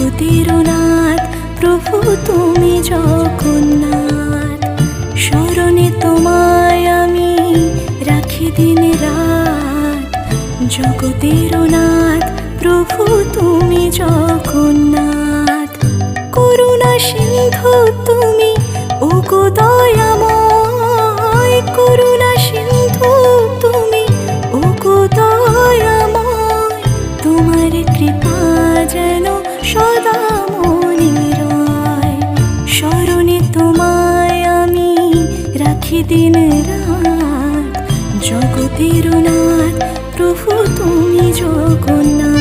জগতের নাথ প্রভু তুমি জগন্নাথ। স্মরণে তোমায় আমি রাখি দিন রাত, জগতের নাথ প্রভু তুমি জগন্নাথ। করুণা সিন্ধু তুমি ওগো দয়াময়, করুণা সিন্ধু তুমি ওগো দয়াময়। তোমার কৃপা যেন সদা মনে রয়, স্মরণে তোমায় আমি রাখি দিন রাত, জগতের নাথ প্রভু তুমি জগন্নাথ।